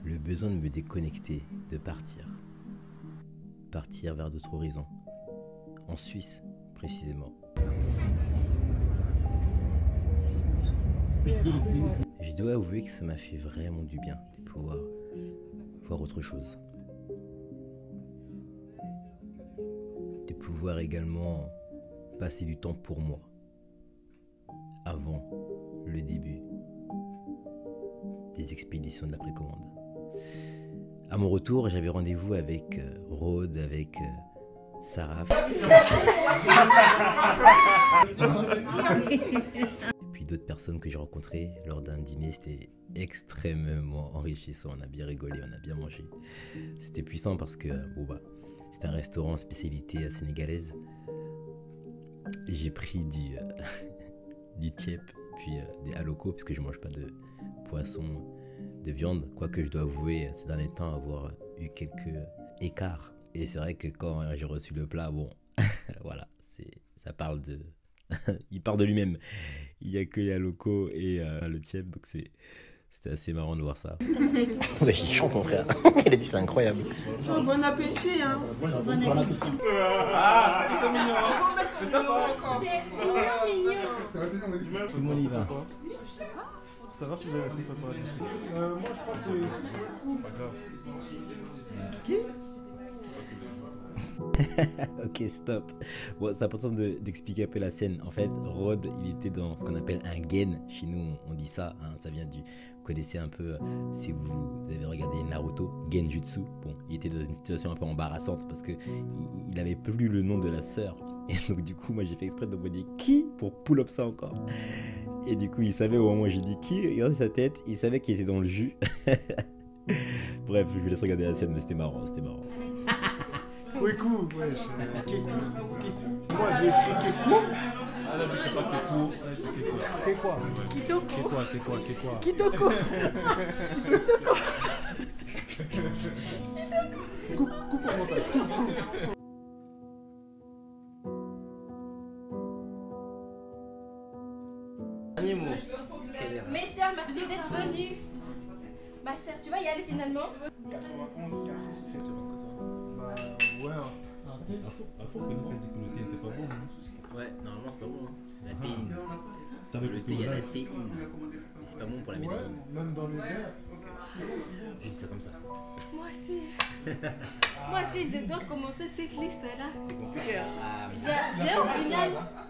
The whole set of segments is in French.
le besoin de me déconnecter, de partir. Partir vers d'autres horizons. En Suisse, précisément. Je dois avouer que ça m'a fait vraiment du bien de pouvoir voir autre chose. De pouvoir également passer du temps pour moi. Avant le début des expéditions de la précommande. À mon retour, j'avais rendez-vous avec Rhodes, avec Sarah. Et puis d'autres personnes que j'ai rencontrées lors d'un dîner. C'était extrêmement enrichissant. On a bien rigolé, on a bien mangé. C'était puissant parce que c'était un restaurant spécialité sénégalaise. Et j'ai pris du tiep, puis des haloco, parce que je mange pas de poisson, de viande, quoique je dois avouer ces derniers temps avoir eu quelques écarts. Et c'est vrai que quand j'ai reçu le plat, voilà, ça parle de... il part de lui-même. Il n'y a que les haloco et le tiep, donc c'était assez marrant de voir ça. Il chante mon frère, il a dit c'est incroyable. Oh, bon appétit hein. Bon appétit. Ah, c'est mignon. On va mettre ton numéro encore. C'est mignon. Tout le monde y va. Ça va, tu veux rester pas pour la discussion? Moi je crois que c'est Pas grave. Qui? Ok, stop. Bon, c'est important d'expliquer un peu la scène. En fait, Rhodes, il était dans ce qu'on appelle un gen. Chez nous, on dit ça. Hein, ça vient du... Vous connaissez un peu, si vous avez regardé Naruto, Genjutsu. Bon, il était dans une situation un peu embarrassante parce que il avait plus le nom de la sœur. Et donc, du coup, moi, j'ai fait exprès de me dire qui pour pull up ça encore. Et du coup, il savait au moment où j'ai dit qui, il regardait sa tête, il savait qu'il était dans le jus. Bref, je vous laisse regarder la scène, mais c'était marrant, c'était marrant. Kweku, wesh. Keku. Moi j'ai écrit Keku. Ah là, c'est pas Kekou, c'est Kekou. Kekwa. Kekwa. Kitoko. Coupe au montage. Coupe. Dernier mot. Mes sœurs, merci d'être venues. Ma sœur, tu vas y aller finalement? 91, 46 ou 7. Bah ouais. À fond que nous fait que le thé n'était pas bon. Ouais, normalement, c'est pas bon. Hein. La théine. Ça veut Le thé, il y a la théine. C'est pas bon pour la Ouais, médaille. même dans les verres. Je dis ça comme ça. Moi aussi. Moi aussi, je dois commencer cette liste-là. C'est compliqué, hein.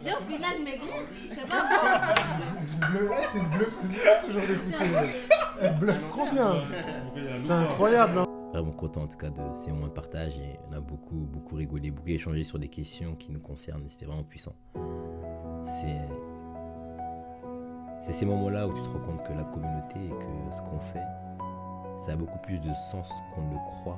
J'ai au final maigri. C'est pas bon. Bleu, c'est le bluff. Je pas toujours d'écouter. Elle bluffe trop bien. C'est incroyable. Hein. Vraiment content en tout cas de ces moments de partage et on a beaucoup rigolé, beaucoup échangé sur des questions qui nous concernent et c'était vraiment puissant. C'est ces moments-là où tu te rends compte que la communauté et que ce qu'on fait, ça a beaucoup plus de sens qu'on ne le croit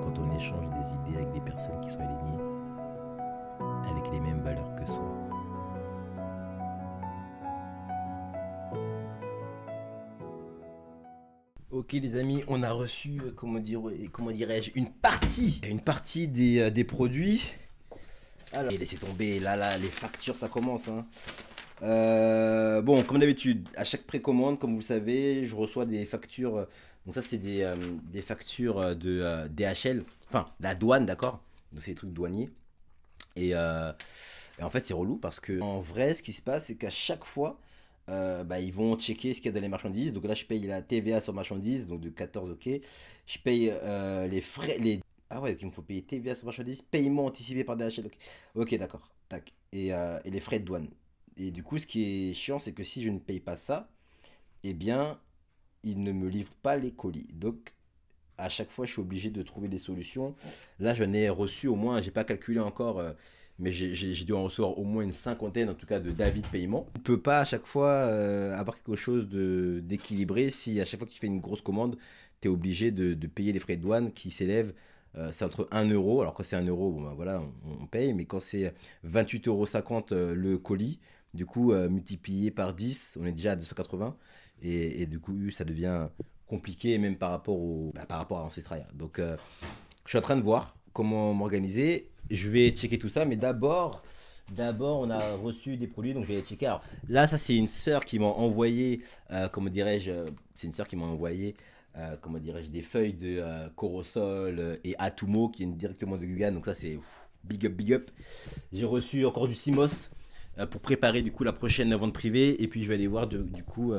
quand on échange des idées avec des personnes qui sont alignées avec les mêmes valeurs que soi. Ok les amis, on a reçu, comment dirais-je, une partie des produits. Alors, et laissez tomber, là, les factures, ça commence. Hein. Bon, comme d'habitude, à chaque précommande, comme vous le savez, je reçois des factures. Donc ça, c'est des factures de DHL, enfin, la douane, d'accord. Donc c'est des trucs douaniers. Et en fait, c'est relou parce que en vrai, ce qui se passe, c'est qu'à chaque fois, ils vont checker ce qu'il y a dans les marchandises. Donc là, je paye la TVA sur marchandises, donc de 14, ok. Je paye les frais, ah ouais, il me faut payer TVA sur marchandises, paiement anticipé par DHL, ok. Ok, d'accord, tac. Et les frais de douane. Et du coup, ce qui est chiant, c'est que si je ne paye pas ça, eh bien, ils ne me livrent pas les colis. Donc, à chaque fois, je suis obligé de trouver des solutions. Là, j'en ai reçu au moins, j'ai pas calculé encore, mais j'ai dû en recevoir au moins une cinquantaine, en tout cas, d'avis de paiement. Tu ne peux pas à chaque fois avoir quelque chose d'équilibré si à chaque fois que tu fais une grosse commande, tu es obligé de payer les frais de douane qui s'élèvent. C'est entre 1 euro, alors quand c'est 1 euro, bon, voilà, on paye, mais quand c'est 28,50 € le colis, du coup, multiplié par 10, on est déjà à 280, et du coup, ça devient compliqué, même par rapport à Ancestralia. Donc, je suis en train de voir comment m'organiser. Je vais checker tout ça, mais d'abord, D'abord, on a reçu des produits, donc je vais les checker. Alors, là, ça, c'est une sœur qui m'a envoyé, comment dirais-je, c'est une sœur qui m'a envoyé, comment dirais-je, des feuilles de Corosol et Atumo qui viennent directement de Guggen. Donc, ça, c'est big up, big up. J'ai reçu encore du Simos pour préparer du coup la prochaine vente privée. Et puis, je vais aller voir du coup.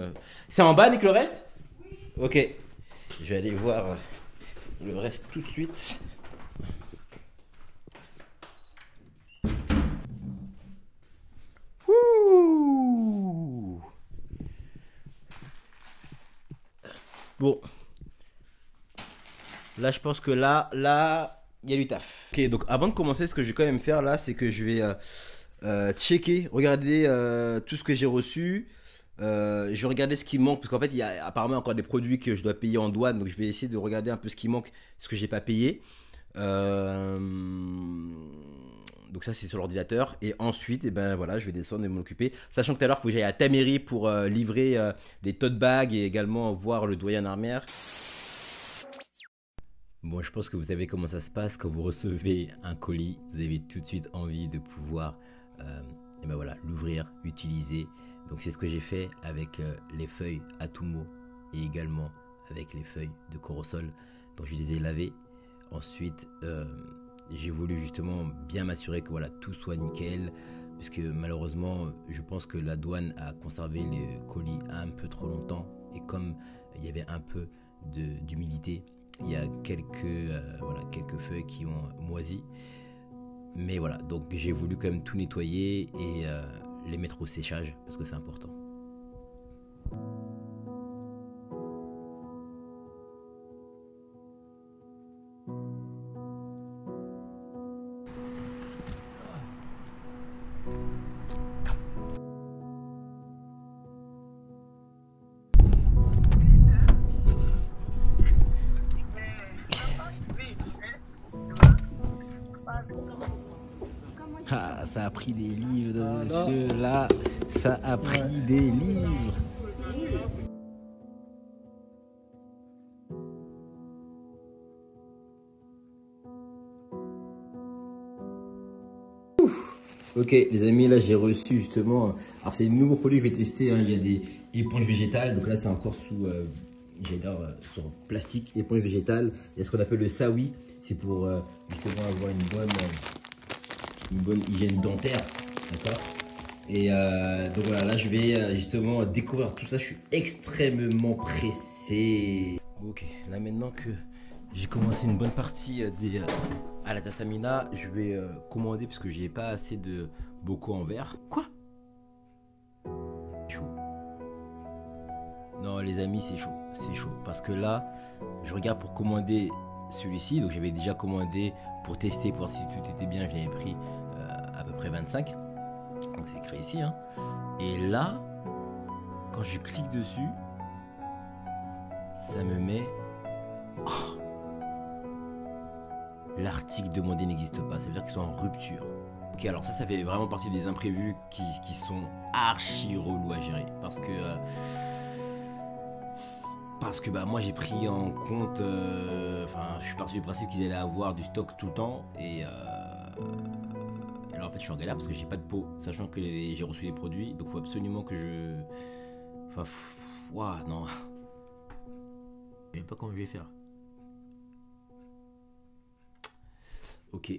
C'est en bas, Nick, le reste? Oui. Ok. Je vais aller voir le reste tout de suite. Ouh. Bon. Là, je pense que là, il y a du taf. Ok, donc avant de commencer, ce que je vais quand même faire là, c'est que je vais checker, regarder tout ce que j'ai reçu. Je vais regarder ce qui manque, parce qu'en fait, il y a apparemment encore des produits que je dois payer en douane. Donc, je vais essayer de regarder un peu ce qui manque, ce que j'ai pas payé. Donc ça c'est sur l'ordinateur et ensuite et ben voilà je vais descendre et m'en occuper, sachant que tout à l'heure il faut que j'aille à Taméry pour livrer les tote bags et également voir le doyen armère. Bon, je pense que vous savez comment ça se passe quand vous recevez un colis, vous avez tout de suite envie de pouvoir et ben voilà, l'ouvrir, utiliser. Donc c'est ce que j'ai fait avec les feuilles Atumo et également avec les feuilles de Corosol. Donc je les ai lavées. Ensuite, j'ai voulu justement bien m'assurer que voilà, tout soit nickel, puisque malheureusement, je pense que la douane a conservé les colis un peu trop longtemps, et comme il y avait un peu d'humidité, il y a quelques feuilles qui ont moisi. Mais voilà, donc j'ai voulu quand même tout nettoyer et les mettre au séchage, parce que c'est important. Ah, ça a pris des livres de monsieur, là, ça a pris des livres. Ok les amis, là j'ai reçu justement, alors c'est un nouveau produit que je vais tester, hein. Il y a des éponges végétales, donc là c'est encore sous, sur plastique, éponge végétale. Il y a ce qu'on appelle le sawi, c'est pour justement avoir une bonne hygiène dentaire, d'accord. Et donc voilà, là je vais justement découvrir tout ça, je suis extrêmement pressé. Ok, là maintenant que j'ai commencé une bonne partie à la Tassamina, je vais commander parce que j'ai pas assez de bocaux en verre. Quoi? Chaud. Non les amis, c'est chaud parce que là je regarde pour commander celui-ci, donc j'avais déjà commandé pour tester, pour voir si tout était bien, j'avais pris à peu près 25, donc c'est écrit ici, hein. Et là quand je clique dessus, ça me met l'article demandé n'existe pas, ça veut dire qu'ils sont en rupture. Ok, alors ça fait vraiment partie des imprévus qui sont archi relous à gérer, parce que bah moi j'ai pris en compte, enfin je suis parti du principe qu'ils allaient avoir du stock tout le temps, et alors en fait je suis en galère parce que j'ai pas de pot, sachant que j'ai reçu les produits, donc il faut absolument que je, enfin ouah, non, je sais même pas comment je vais faire. Ok,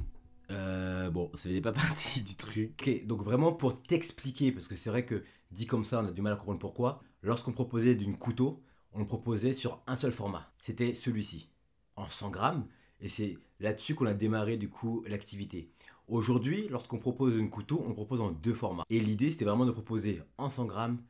bon, ça faisait pas partie du truc. Ok, donc vraiment pour t'expliquer, parce que c'est vrai que dit comme ça, on a du mal à comprendre pourquoi. Lorsqu'on proposait d'une couteau, on le proposait sur un seul format. C'était celui-ci, en 100 grammes. Et c'est là-dessus qu'on a démarré du coup l'activité. Aujourd'hui, lorsqu'on propose une couteau, on propose en deux formats. Et l'idée, c'était vraiment de proposer en 100 grammes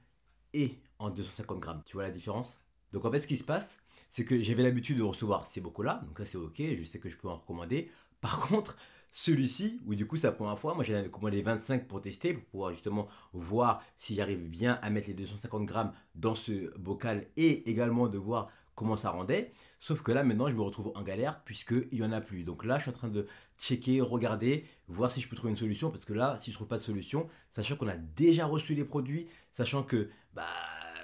et en 250 grammes. Tu vois la différence? Donc en fait, ce qui se passe, c'est que j'avais l'habitude de recevoir ces bocaux-là. Donc ça, c'est ok, je sais que je peux en recommander. Par contre, celui-ci, où du coup c'est la première fois, moi j'en avais commandé 25 pour tester, pour pouvoir justement voir si j'arrive bien à mettre les 250 grammes dans ce bocal et également de voir comment ça rendait. Sauf que là maintenant je me retrouve en galère puisqu'il n'y en a plus. Donc là je suis en train de checker, regarder, voir si je peux trouver une solution, parce que là si je trouve pas de solution, sachant qu'on a déjà reçu les produits, sachant que bah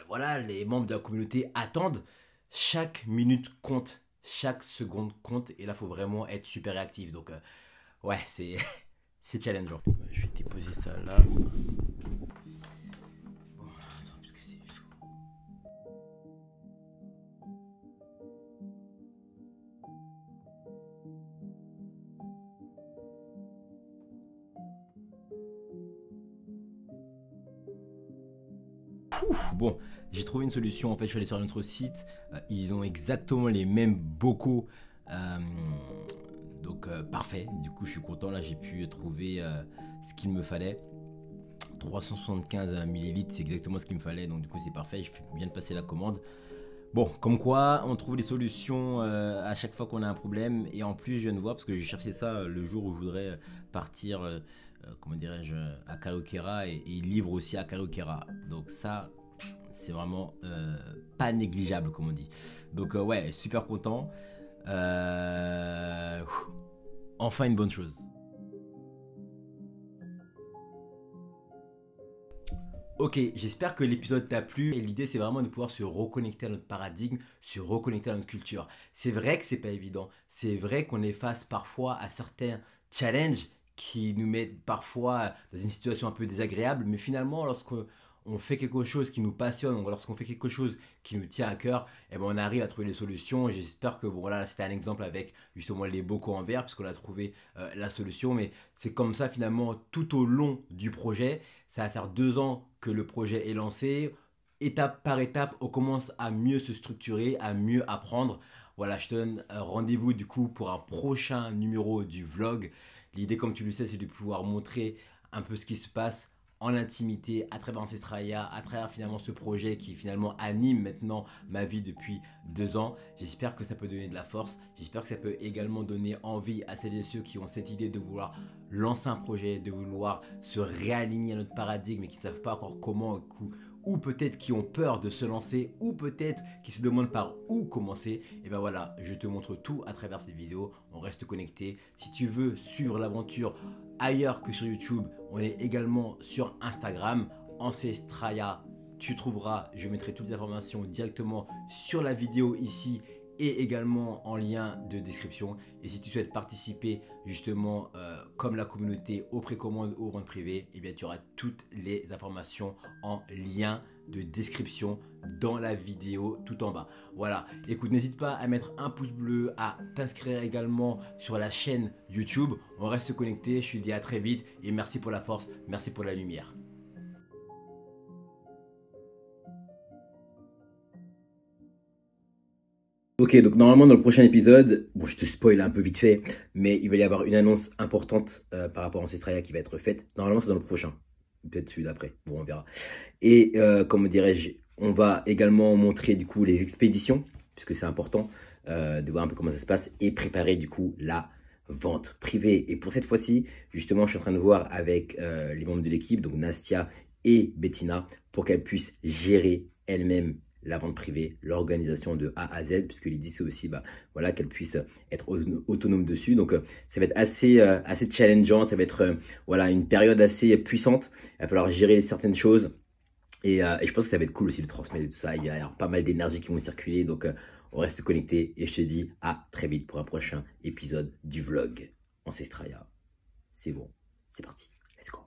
voilà, les membres de la communauté attendent, chaque minute compte. Chaque seconde compte et là faut vraiment être super réactif, donc ouais c'est c'est challengeant. Je vais déposer ça là. Bon, attends, parce que c'est chaud. Bon, j'ai trouvé une solution. En fait, je suis allé sur notre site. Ils ont exactement les mêmes bocaux. Donc, parfait. Du coup, je suis content. Là, j'ai pu trouver ce qu'il me fallait. 375 millilitres, c'est exactement ce qu'il me fallait. Donc, du coup, c'est parfait. Je viens de passer la commande. Bon, comme quoi, on trouve des solutions à chaque fois qu'on a un problème. Et en plus, je viens de voir, parce que j'ai cherché ça le jour où je voudrais partir, comment dirais-je, à Karaokera. Et ils livrent aussi à Karaokera. Donc ça, c'est vraiment pas négligeable, comme on dit. Donc ouais, super content. Enfin une bonne chose. Ok, j'espère que l'épisode t'a plu et l'idée c'est vraiment de pouvoir se reconnecter à notre paradigme, se reconnecter à notre culture. C'est vrai que c'est pas évident, c'est vrai qu'on est face parfois à certains challenges qui nous mettent parfois dans une situation un peu désagréable, mais finalement lorsqu'on fait quelque chose qui nous passionne, ou lorsqu'on fait quelque chose qui nous tient à cœur, et ben on arrive à trouver des solutions. J'espère que bon voilà, c'était un exemple avec justement les bocaux en verre, puisqu'on a trouvé la solution. Mais c'est comme ça finalement tout au long du projet. Ça va faire 2 ans que le projet est lancé. Étape par étape, on commence à mieux se structurer, à mieux apprendre. Voilà, je te donne rendez-vous du coup pour un prochain numéro du vlog. L'idée, comme tu le sais, c'est de pouvoir montrer un peu ce qui se passe en intimité, à travers Ancestraya, à travers finalement ce projet qui finalement anime maintenant ma vie depuis 2 ans. J'espère que ça peut donner de la force, j'espère que ça peut également donner envie à celles et ceux qui ont cette idée de vouloir lancer un projet, de vouloir se réaligner à notre paradigme et qui ne savent pas encore comment, ou peut-être qui ont peur de se lancer, ou peut-être qui se demandent par où commencer. Et ben voilà, je te montre tout à travers cette vidéo, on reste connecté. Si tu veux suivre l'aventure ailleurs que sur YouTube, on est également sur Instagram, Ancestraya, tu trouveras, je mettrai toutes les informations directement sur la vidéo ici et également en lien de description. Et si tu souhaites participer justement comme la communauté aux précommandes ou aux ventes privées, et bien tu auras toutes les informations en lien de description dans la vidéo tout en bas. Voilà, écoute, n'hésite pas à mettre un pouce bleu, à t'inscrire également sur la chaîne YouTube. On reste connecté, je te dis à très vite et merci pour la force, merci pour la lumière. Ok, donc normalement dans le prochain épisode, bon je te spoil un peu vite fait, mais il va y avoir une annonce importante par rapport à Ancestraya qui va être faite. Normalement c'est dans le prochain, peut-être celui d'après, bon on verra. Et comme dirais-je, on va également montrer du coup les expéditions, puisque c'est important de voir un peu comment ça se passe, et préparer du coup la vente privée. Et pour cette fois-ci, justement je suis en train de voir avec les membres de l'équipe, donc Nastia et Bettina, pour qu'elles puissent gérer elles-mêmes la vente privée, l'organisation de A à Z, puisque l'idée c'est aussi voilà, qu'elle puisse être autonome dessus. Donc ça va être assez challengeant, ça va être voilà, une période assez puissante. Il va falloir gérer certaines choses et je pense que ça va être cool aussi de transmettre tout ça. Il y a pas mal d'énergie qui vont circuler, donc on reste connecté et je te dis à très vite pour un prochain épisode du vlog Ancestraya. C'est bon, c'est parti, let's go.